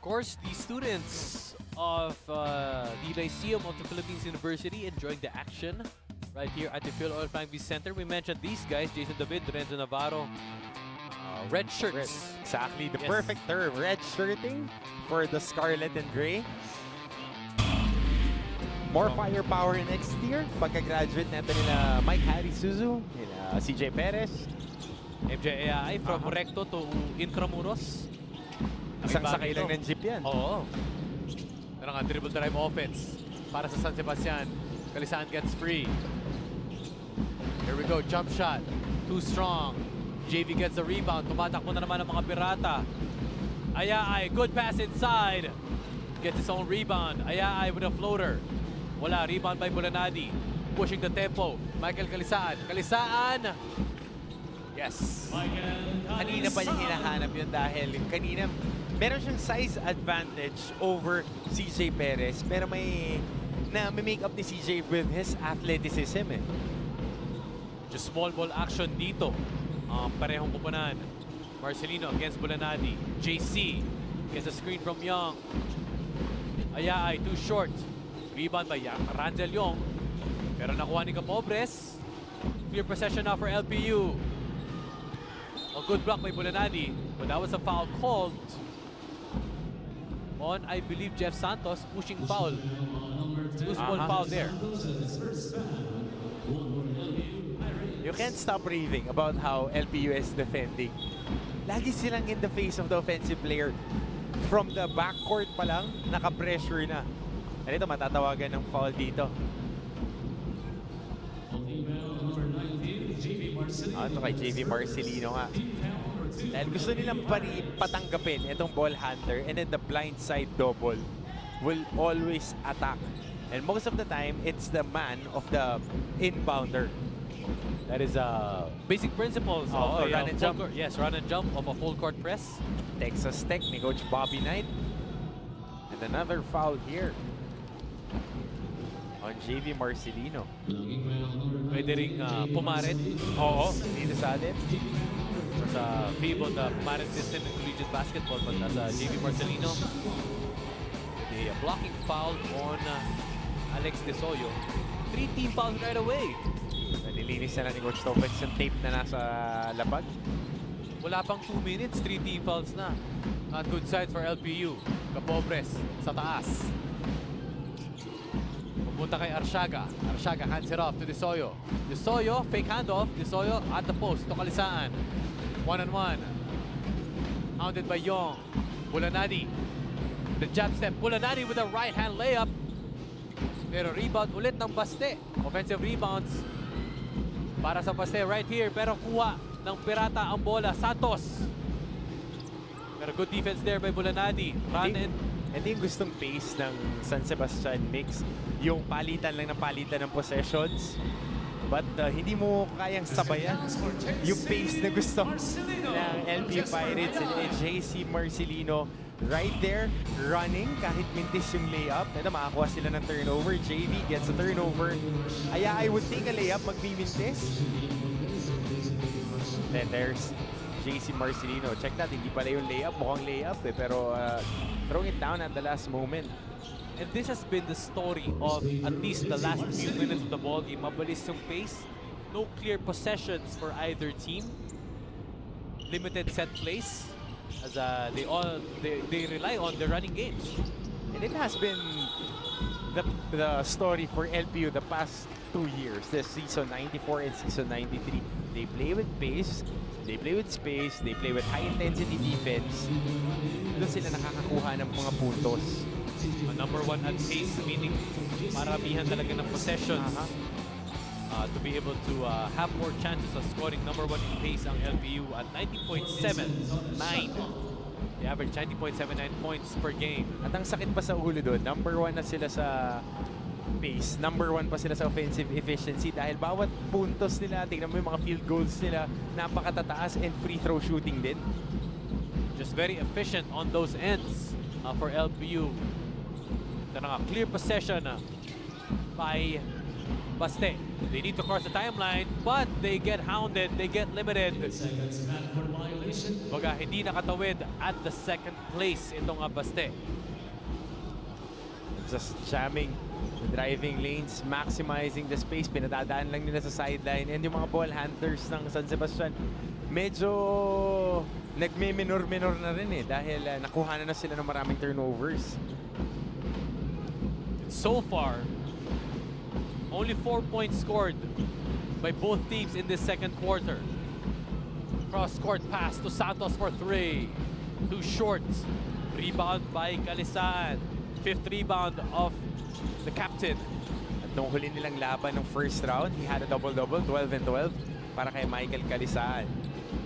course, the students of the Lyceum of the Philippines University enjoying the action right here at the Phil Oil Frankie Center. We mentioned these guys, Jason David, Renzo Navarro, red shirts. Exactly, the Yes. perfect term, red shirting for the Scarlet and Gray. More firepower next year. Pagka-graduate natin nila Mike Harry Suzu, nila CJ Perez. MJAI from Recto to Intramuros. Isang sakay lang ng jeep yan. Oo. Pero nga, dribble drive offense para sa San Sebastian. Kalisaan gets free. Here we go, jump shot. Too strong. JV gets the rebound. Tumatakbo na naman ang mga Pirata. Ayaay, good pass inside. Gets his own rebound. Ayaay with a floater. Wala, rebound by Bulanadi. Pushing the tempo. Michael Kalisaan. Kalisaan! Yes. Kanina pa niya hinahanap yun dahil kanina meron siyang size advantage over CJ Perez pero may make up ni CJ with his athleticism eh. Just small ball action dito. Parehong kupunan. Marcelino against Bulanadi. JC gets a screen from Young. Ayaay, too short. Rebound by Ranzel Young. Pero nakuha ni Capobres. Clear possession now for LPU. A good block by Bulanadi. But that was a foul called on, I believe, Jeff Santos. Pushing foul. Two small foul there. You can't stop raving about how LPU is defending. Lagi silang in the face of the offensive player. From the backcourt pa lang, naka-pressure na. And ito, matatawagan ng foul dito. Ito kay JV Marcelino nga. Dahil gusto nilang patanggapin itong ball handler and then the blind side double will always attack. And most of the time, it's the man of the inbounder. That is basic principles of a run and jump. Yes, run and jump of a full court press. Texas Tech ni Coach Bobby Knight. And another foul here on JV Marcelino. Pwede ring pumaret. Oo, dito sa atin. Sa FIBO, the pumaret system in collegiate basketball, but nasa JV Marcelino. The blocking foul on Alex Desoyo. 3 team fouls right away. Nilinis na ni Coach Topez yung tape na nasa lapag. Wala pang 2 minutes, 3 team fouls na. Not good sides for LPU. Capobres sa taas. Pupunta kay Arsiaga. Arsiaga hands it off to Desoyo. Desoyo, fake handoff. Desoyo at the post. To Kalisaan. One-on-one. Hounded by Young. Bulanadi. The jab step. Bulanadi with a right-hand layup. Pero rebound ulit ng Baste. Offensive rebounds para sa Baste right here. Pero kuha ng Pirata ang bola. Santos. Pero good defense there by Bulanadi. Run and Hindi yung gustong pace ng San Sebastian mix. Yung palitan lang ng palitan ng possessions. But hindi mo kayang sabayan yung pace na gusto ng LPU Pirates and JC Marcelino. Right there, running kahit mintis yung layup. Ito, makakuha sila ng turnover. JV gets a turnover. I would take a layup, magbimintis. Then there's JC Marcelino. Check that, hindi pala yung layup. Mukhang layup eh, pero throwing it down at the last moment. And this has been the story of at least the last few minutes of the ball game. Mabilis yung pace. No clear possessions for either team. Limited set plays as they rely on the running games. And it has been the story for LPU the past 2 years. This season 94 and season 93. They play with pace. They play with space. They play with high-intensity defense. Doon sila nakakakuha ng mga puntos. Number 1 at pace, meaning maramihan talaga ng possessions to be able to have more chances of scoring. Number 1 in pace ang LPU at 90.79. They average 90.79 points per game. At ang sakit pa sa ulo doon, number 1 na sila sa pace. Number 1 pa sila sa offensive efficiency dahil bawat puntos nila, tingnan mo yung mga field goals nila, napakatataas and free throw shooting din. Just very efficient on those ends for LPU. Ito na nga, clear possession by Baste. They need to cross the timeline, but they get hounded, they get limited. Baga, hindi nakatawid at the second place itong Baste. Just jamming the driving lanes, maximizing the space. Pinadadaan lang nila sa sideline. And yung mga ball handlers ng San Sebastian, medyo nagme-minor-minor na rin dahil nakuha na sila ng maraming turnovers. So far, only 4 points scored by both teams in this second quarter. Cross-court pass to Santos for 3. Too short. Rebound by Calisaan. 5th rebound of the captain. At nung huli nilang laban ng first round, he had a double-double, 12 and 12 para kay Michael Calisaan.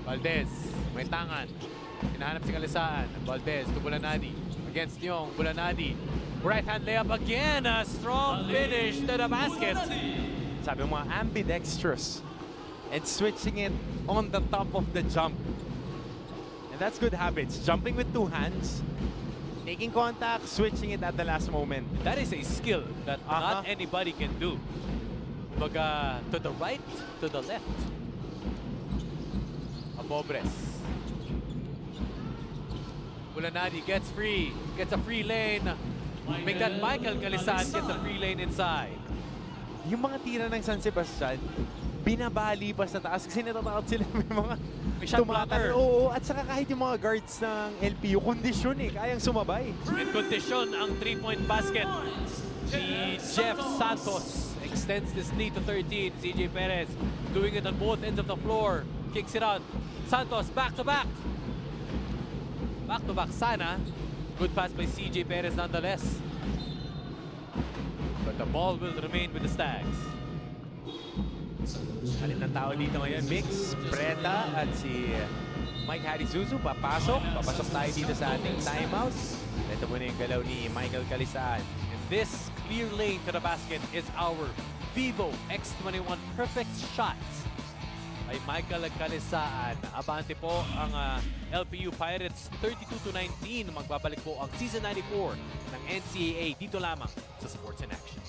Valdez, may tangan. Hinahanap si Calisaan. Valdez to Bulanadi. Against Nyong, Bulanadi. Right-hand layup again. A strong finish to the basket. Sabi mo, ambidextrous. And switching it on the top of the jump. And that's good habits. Jumping with 2 hands. Taking contact, switching it at the last moment. That is a skill that not anybody can do. Baga, to the right, to the left. Abobres. Bulanadi gets free. Gets a free lane. Make that Michael Calisaan gets a free lane inside. Yung mga tira ng San Sebastian, binabali pa sa taas kasi natatakot sila may mga shot blocker. Oo, at saka kahit yung mga guards ng LPU, kondisyon kayang sumabay. In condition ang 3-point basket. Si Jeff Santos extends this lead to 13. CJ Perez doing it on both ends of the floor. Kicks it out. Santos back to back. Back to back sana. Good pass by CJ Perez nonetheless. But the ball will remain with the Stags. Alin ng tao dito ngayon, Mix, Preta at si Mike Harizuzu. Papasok tayo dito sa ating timeout. Ito muna yung galaw ni Michael Calisaan. And this clear lane to the basket is our Vivo X21 perfect shot by Michael Calisaan. Abante po ang LPU Pirates 32-19. Magbabalik po ang Season 94 ng NCAA dito lamang sa Sports in Action.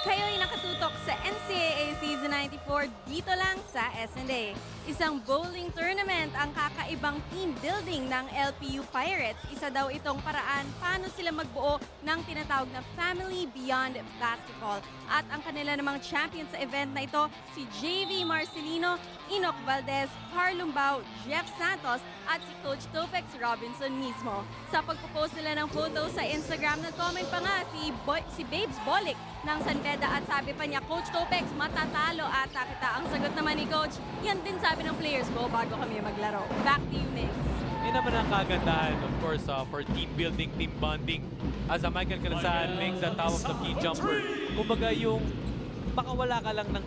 Kayo'y nakatutok sa NCAA Season 94 dito lang sa SNA. Isang bowling tournament ang kakaibang team building ng LPU Pirates. Isa daw itong paraan paano sila magbuo ng tinatawag na Family Beyond Basketball. At ang kanila namang champion sa event na ito, si JV Marcelino, Enoch Valdez, Carlumbao, Jeff Santos at si Coach Topex Robinson mismo. Sa pagpo-post nila ng photo sa Instagram, nag-comment pa nga si Babes Bolik ng San Beda at sabi pa niya, Coach Topex, matatalo ata kita. Ang sagot naman ni Coach, yan din sabi ng players ko bago kami maglaro. Back to you, Mix. Yan naman ang kagandahan, of course, for team building, team bonding. As a Michael Calisaan makes the tawag ng key jumper. Kumbaga yung makawala ka lang ng,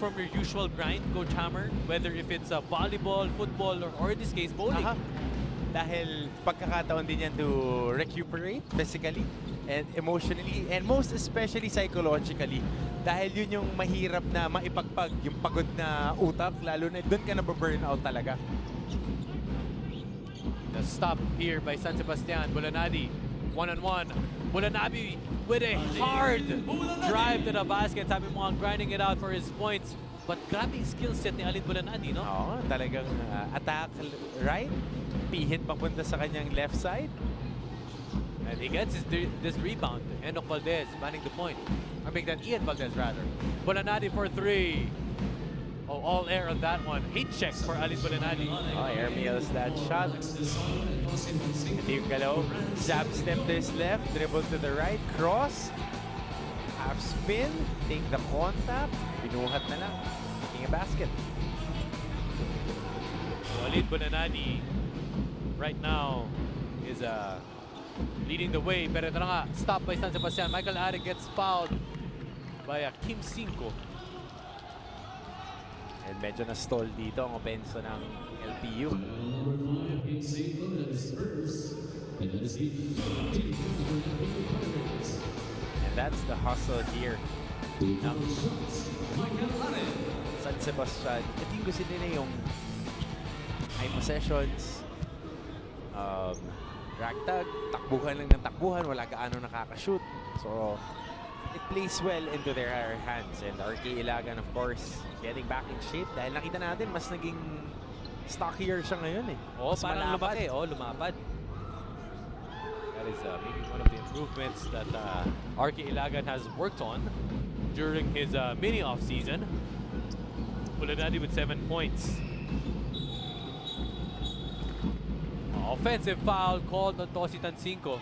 from your usual grind, Coach Hammer, whether if it's volleyball, football, or in this case, bowling. Dahil pagkakataon din yan to recuperate physically and emotionally and most especially psychologically. Dahil yun yung mahirap na maipagpag, yung pagod na utak, lalo na doon ka na-burn out talaga. The stop here by San Sebastian. Bulanadi, one-on-one. Bulanadi with a hard drive to the basket. Sabi mo nga, grinding it out for his points. But grabe yung skill set ni Alin Bulanadi, no? Oo, talagang attack right, pihit papunta sa kanyang left side. And he gets this rebound. Enoch Valdez manning the point. I mean, that Ian Valdez rather. Bulanadi for 3. Oh, all air on that one. Heat check for Alin Bulanadi. Oh, air meals that shot. Ito yung galaw. Jab step to his left, dribble to the right, cross, half spin, take the contact, binuhat na lang. Taking a basket. So Alin Bulanadi right now is leading the way. Pero ito na nga, stop by San Sebastian. Michael Ari gets fouled by Kim Cinco. And medyo na-stall dito ang openso ng LPU. And that's the hustle here ng San Sebastian. At yung gusto nila yung high possessions, ragtag, takbuhan lang ng takbuhan, wala gaano nakakashoot. So, it plays well into their hands. And RK Ilagan, of course, getting back in shape. Dahil nakita natin, mas naging stockier siya ngayon eh. Oh, Mas parang malapad. lumaki. Oh, lumapad. That is maybe one of the improvements that RK Ilagan has worked on during his mini off-season. Bulanadi with 7 points. Offensive foul called on Tosi Tancinco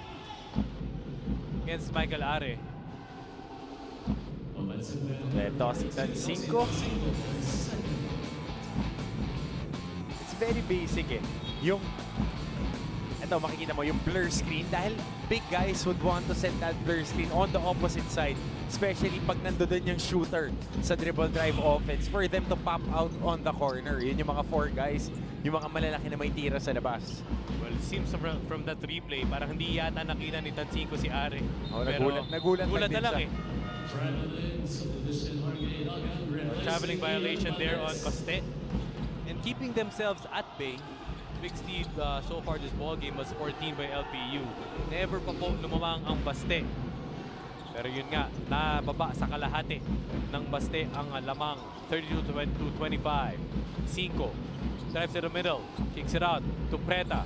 against Michael Are. Tosi Tancinco. It's very basic eh. Yung, ito makikita mo, yung blur screen. Dahil big guys would want to set that blur screen on the opposite side. Especially pag nandoon yung shooter sa dribble drive offense for them to pop out on the corner. Yun yung mga 4 guys, yung mga malalaki na may tira sa labas. Well, it seems from that replay, parang hindi yata nakita ni Tancinco si Are. Oh, Pero nagulat na lang siya. Traveling violation there on Coste. And keeping themselves at bay. Big Steve so far this ball game was 14 by LPU. Never pa po lumamang ang Baste. Pero yun nga, nababa sa kalahati ng Baste ang lamang 32-25. 5 drives to the middle, kicks it out to Preta.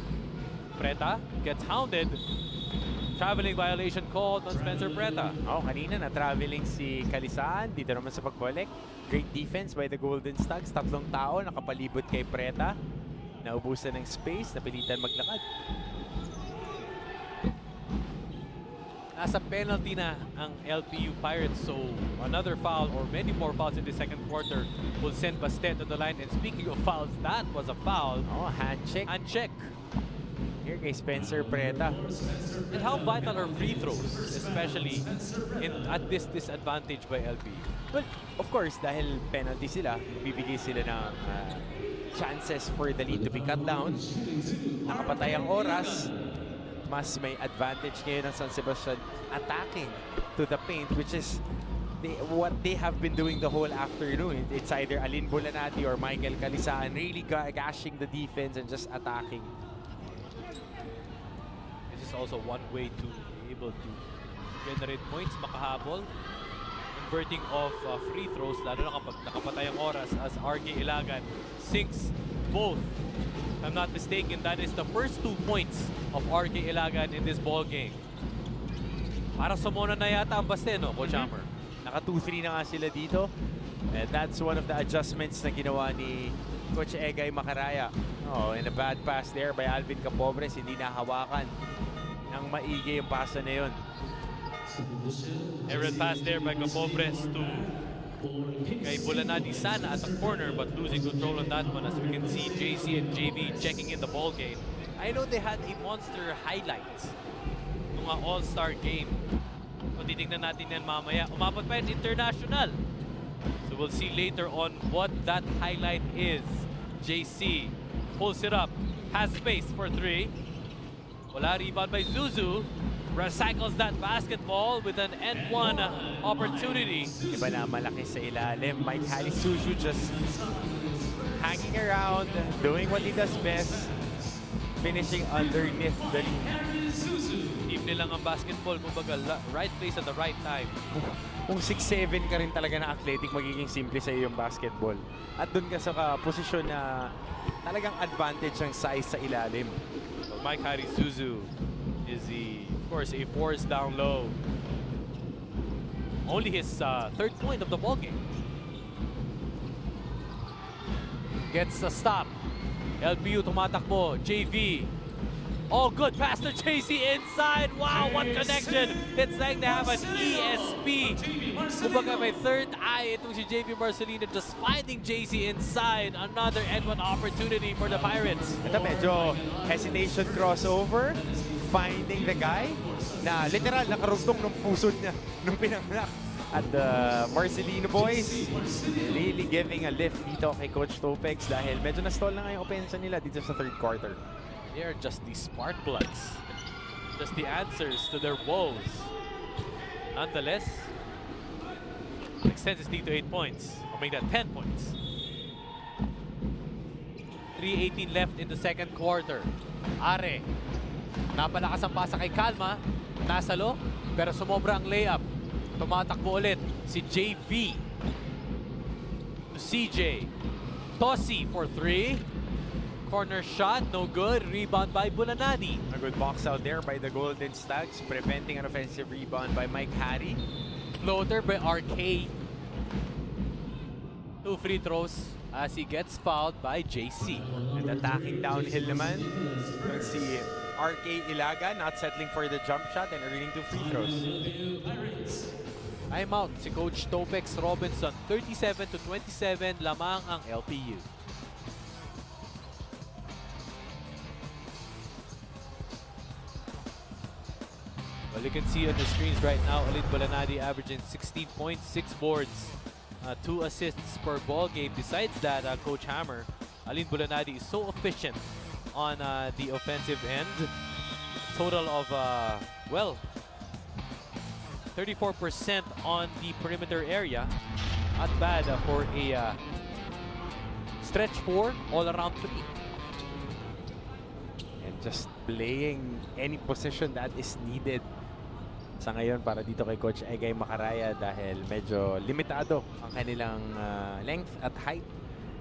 Preta gets hounded. Traveling violation called on Spencer Preta. Oh, kanina na-traveling si Kalisaan. Dito naman sa pagbalik. Great defense by the Golden Stags. 3 tao nakapalibot kay Preta. Naubusan ng space, napilitan maglakad. Nasa penalty na ang LPU Pirates, so another foul or many more fouls in the second quarter will send Bastet to the line. And speaking of fouls, that was a foul. Oh, hand check. And check. Here kay Spencer Preta. And how vital are free throws, especially at this disadvantage by LPU? Well, of course, dahil penalty sila, bibigay sila ng chances for the lead to be cut down. Nakapatay ang oras. Mas may advantage ngayon ng San Sebastian attacking to the paint, which is what they have been doing the whole afternoon. It's either Alin Bulanati or Michael Kalisaan really gashing the defense and just attacking. This is also one way to be able to generate points, makahabol. Converting of free throws, lalo na kapag nakapatay ang oras, as RK Ilagan sinks both. If I'm not mistaken, that is the first 2 points of RK Ilagan in this ball game. Para sumuna na yata ang Baste, no, Coach Hammer? Naka 2-3 na nga sila dito. And that's one of the adjustments na ginawa ni Coach Egay Macaraya. Oh, and a bad pass there by Alvin Capobres. Hindi nahawakan ng maigi yung pasa na yun. Errant pass there by Capobres to kay Bulanadi sana at the corner, but losing control on that one. As we can see, JC and JV checking in the ball game. I know they had a monster highlight ng all-star game. So titignan natin yan mamaya. Umabot pa yung international. So we'll see later on what that highlight is. JC pulls it up, has space for 3. Wala, rebound by Zuzu. Recycles that basketball with an N1 opportunity. Iba na malaki sa ilalim. Mike Halisusu just hanging around, doing what he does best, finishing underneath the rim. Team nilang ang basketball, kumbaga right place at the right time. Kung 6'7" ka rin talaga na athletic, magiging simple sa iyo yung basketball. At doon ka sa posisyon na talagang advantage ang size sa ilalim. So Mike Halisusu is of course a force down low. Only his 3rd point of the ball game. Gets a stop. LPU tumatakbo. JV. Oh, good pass to JC inside. Wow, what connection. It's like they have an ESP. Kumbaga may third eye itong si JV Marcelino, just finding JC inside. Another N1 opportunity for the Pirates. Ito medyo hesitation crossover, finding the guy na literal nakarugtong ng puso niya nung pinangnak. At the Marcelino boys really giving a lift dito kay Coach Topex dahil medyo na-stall na nga yung offense nila dito sa 3rd quarter. They are just the spark plugs, just the answers to their woes. Nonetheless, extends his lead to 8 points. I'll make that 10 points. 3:18 left in the second quarter. Are Napalakas ang pasa kay Calma. Nasalo, pero sumobra ang layup. Tumatakbo ulit si JV. CJ. Tosi for 3. Corner shot, no good. Rebound by Bulanadi. A good box out there by the Golden Stags, preventing an offensive rebound by Mike Harry. Floater by RK. 2 free throws as he gets fouled by JC. And attacking downhill naman, yung si RK Ilaga not settling for the jump shot and earning 2 free throws. Timeout si Coach Topex Robinson. 37-27 lamang ang LPU. Well, you can see on the screens right now, Alin Bulanadi averaging 16.6 boards, 2 assists per ball game. Besides that, Coach Hammer, Alin Bulanadi is so efficient on the offensive end. Total of, well, 34% on the perimeter area. Not bad for a stretch 4, all-around 3. And just playing any position that is needed sa ngayon para dito kay Coach Egay Macaraya dahil medyo limitado ang kanilang length at height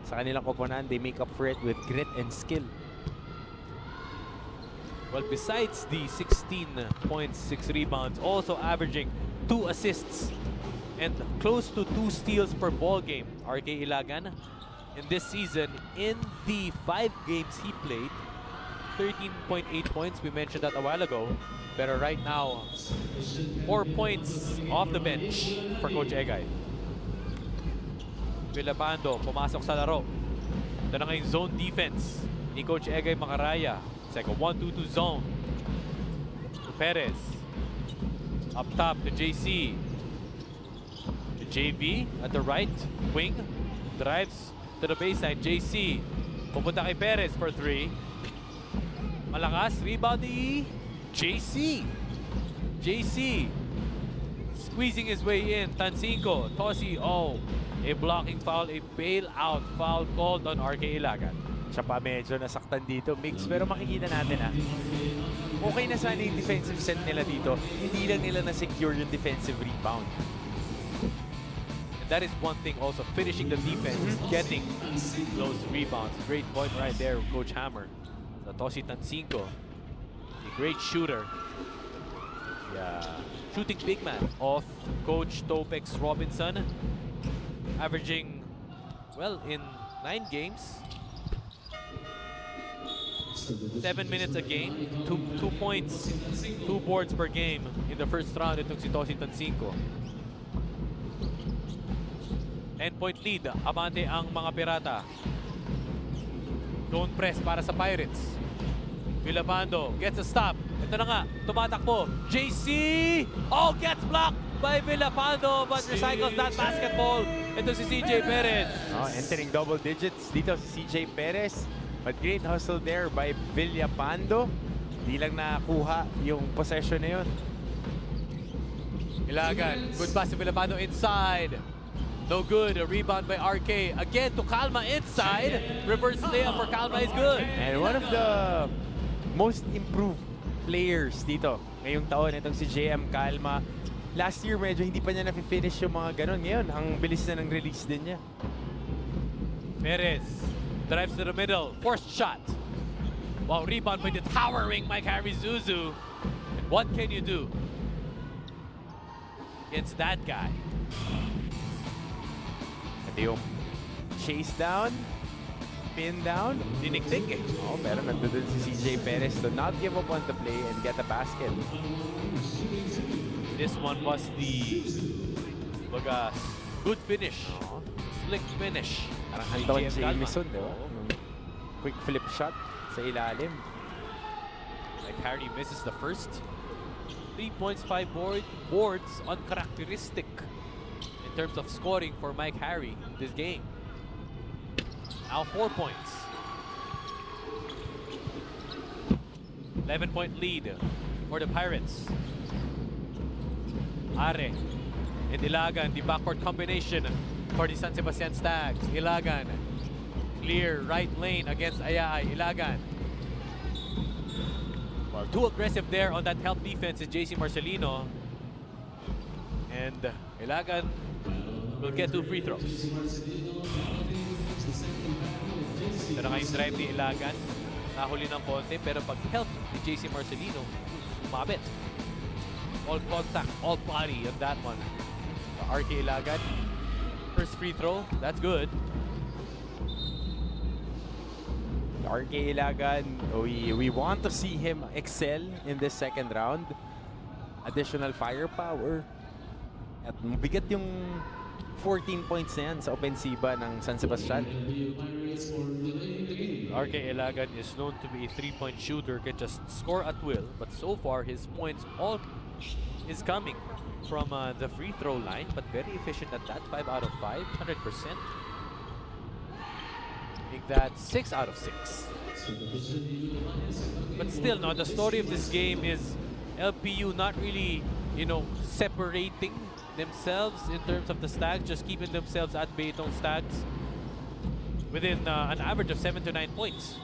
sa kanilang koponan. They make up for it with grit and skill. Well, besides the 16.6 rebounds, also averaging 2 assists and close to 2 steals per ball game, RK Ilagan. In this season, in the 5 games he played, 13.8 points. We mentioned that a while ago. But right now, 4 points off the bench for Coach Egay. Vilapando, pumasok sa laro. Ito na ngayong zone defense ni Coach Egay Macaraya. It's like a 1-2-2 zone. To Perez. Up top to JC. To JV at the right wing. Drives to the baseline. JC. Pupunta kay Perez for 3. Malakas. Rebound ni JC. JC. Squeezing his way in. Tancinco. Tosi. Oh. A blocking foul. A bailout foul called on RK Ilagan. Siya pa medyo nasaktan dito, Mix. Pero makikita natin okay na sana yung defensive set nila dito. Hindi lang nila na-secure yung defensive rebound. And that is one thing also, finishing the defense, getting those rebounds. Great point right there, Coach Hammer. Satoshi Tancinco, a great shooter. Yeah, shooting big man of Coach Topex Robinson. Averaging, well, in 9 games, 7 minutes a game, 2 points, 2 boards per game in the first round. Itong si Tosi Tancinco. 10-point lead, abante ang mga Pirata. Don't press para sa Pirates. Vilapando gets a stop. Ito na nga, tumatakbo. JC! Oh, gets blocked by Vilapando but recycles that basketball. Ito si CJ Perez. Entering double digits dito si CJ Perez. But great hustle there by Villapando. Di lang nakuha yung possession na yun. Ilagan, good pass to Villapando inside. No good, a rebound by RK. Again to Calma inside. Reverse layup for Calma is good. And one of the most improved players dito ngayong taon, itong si JM Calma. Last year medyo hindi pa niya na-finish yung mga ganun. Ngayon, ang bilis na ng release din niya. Perez drives to the middle, forced shot. Wow, rebound by the towering Mike Harry Zuzu. And what can you do against that guy? Ito yung chase down, pin down. Dinikdik eh. Oh, pero nandun si CJ Perez to not give up on the play and get a basket. This one was the good finish. Slick finish. Parang Anton Jamison, di ba? Quick flip shot sa ilalim. Like Harry misses the first. 3 points, 5 boards, uncharacteristic in terms of scoring for Mike Harry this game. Now 4 points. 11-point lead for the Pirates. Are and Ilagan, the backcourt combination for the San Sebastian Stags. Ilagan, clear right lane against Ayay. Ilagan. Well, too aggressive there on that help defense is JC Marcelino. And Ilagan will get 2 free throws. Ito na nga yung drive ni Ilagan. Nahuli ng konti, pero pag help ni JC Marcelino, umabit. All contact, all body on that one. RK Ilagan, first free throw, that's good. RK Ilagan, we want to see him excel in this second round. Additional firepower. At mabigat yung 14 points na yan sa opensiba ng San Sebastian. RK Ilagan is known to be a 3-point shooter, can just score at will. But so far, his points all is coming from the free throw line, but very efficient at that. 5 out of 5, 100%. Make that 6 out of 6. But still, no, the story of this game is LPU not really, you know, separating themselves in terms of the stacks, just keeping themselves at bay itong stacks within an average of 7 to 9 points.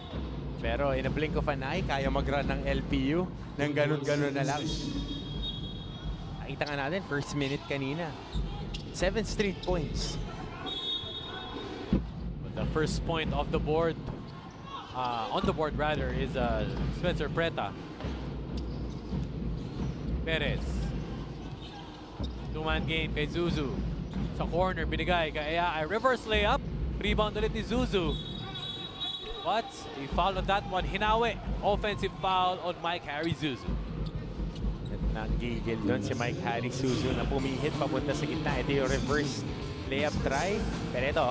Pero in a blink of an eye, kaya mag-run ng LPU ng ganun-ganun na lang. Nakita nga natin, first minute kanina. 7 straight points. The first point of the board, on the board rather, is Spencer Preta. Perez. 2-man game kay Zuzu. Sa corner, binigay kay AI. Reverse layup. Rebound ulit ni Zuzu. But a foul on that one. Hinawi. Offensive foul on Mike Harry Zuzu. At nanggigil doon si Mike Harry Zuzu na pumihit papunta sa gitna. Ito yung reverse layup try. Pero ito,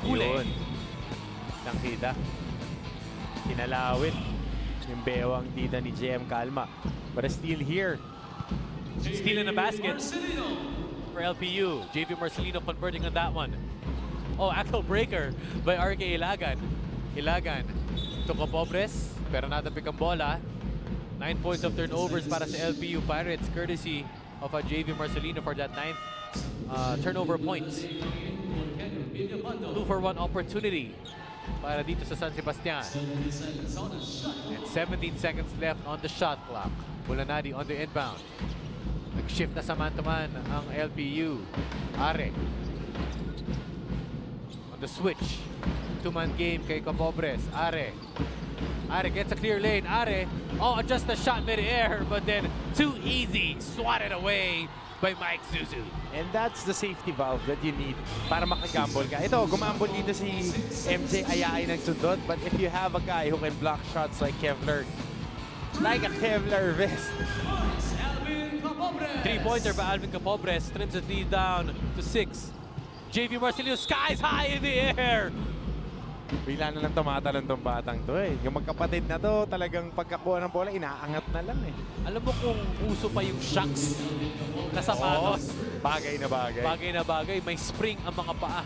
yun. Nakita. Kinalawit yung bewang dito ni JM Calma. But still here. Stealing the basket for LPU. JV Marcelino converting on that one. Oh, ankle breaker by RK Ilagan. Ilagan to Capobres, pero natapik ang bola. 9 points of turnovers para sa LPU Pirates, courtesy of JV Marcelino for that 9th turnover points. 2-for-1 opportunity para dito sa San Sebastian. And 17 seconds left on the shot clock. Bulanadi on the inbound. Nag-shift na sa man-to-man ang LPU. Are. On the switch. 2-man game kay Capobres. Are. Are gets a clear lane. Are. Oh, adjust the shot mid-air, but then too easy. Swatted away by Mike Zuzu. And that's the safety valve that you need para makagamble ka. Ito, gumambol dito si MJ Ayay ng sundot. But if you have a guy who can block shots like Kevlar, like a Kevlar vest. 3-pointer by Alvin Capobres. Trims the lead down to 6. JV Marcelino skies high in the air. Bigla na lang tumatalon tong batang to eh. Yung magkapatid na to, talagang pagkakuha ng bola, inaangat na lang eh. Alam mo kung uso pa yung shocks na sapatos. Bagay na bagay. Bagay na bagay. May spring ang mga paa.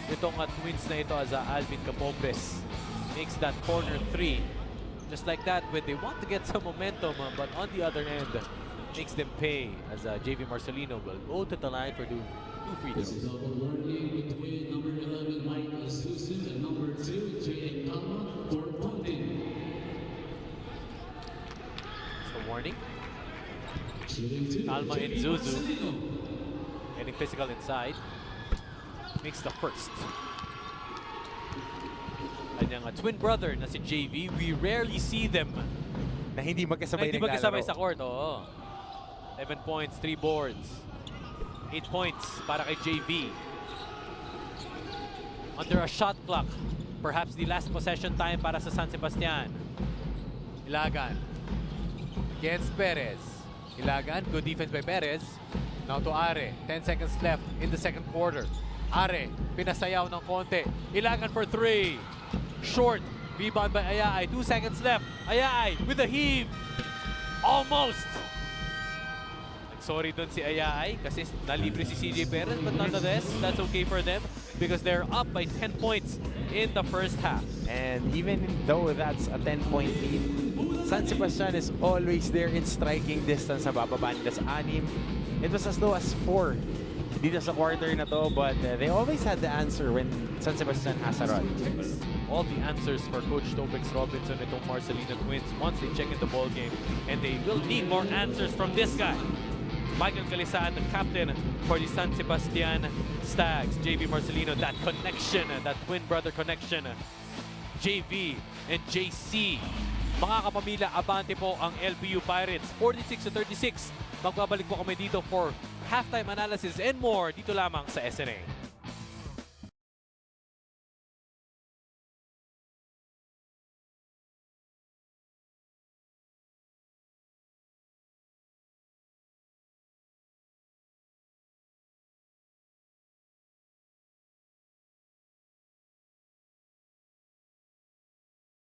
Itong twins na ito as Alvin Capobres makes that corner 3. Just like that, when they want to get some momentum, but on the other end, makes them pay as JV Marcelino will go to the line for 2 free throws. So warning. Calma and Zuzu getting physical inside. Makes the first. Kanyang twin brother na si JV, we rarely see them Na hindi magkasabay naglalaro. sa court. Oo. 11 points, 3 boards. 8 points para kay JV. Under a shot clock. Perhaps the last possession time para sa San Sebastian. Ilagan. Against Perez. Ilagan, good defense by Perez. Now to Are. 10 seconds left in the second quarter. Are, pinasayaw ng konti. Ilagan for 3. Short. Rebound by Ayay. 2 seconds left. Ayay with a heave. Almost. Sorry dun si Ayay kasi nalibre si CJ Perez, but nonetheless, that's okay for them because they're up by 10 points in the first half. And even though that's a 10-point lead, San Sebastian is always there in striking distance sa bababa nila sa 6. It was as low as 4 dito sa quarter na to, but they always had the answer when San Sebastian has a run. all the answers for Coach Topix Robinson itong Marcelino Twins once they check in the ball game. And they will need more answers from this guy. Michael Calisaan, the captain for the San Sebastian Stags. JV Marcelino, that connection, that twin brother connection. JV and JC. Mga kapamilya, abante po ang LPU Pirates. 46-36. Magbabalik po kami dito for halftime analysis and more dito lamang sa SNA.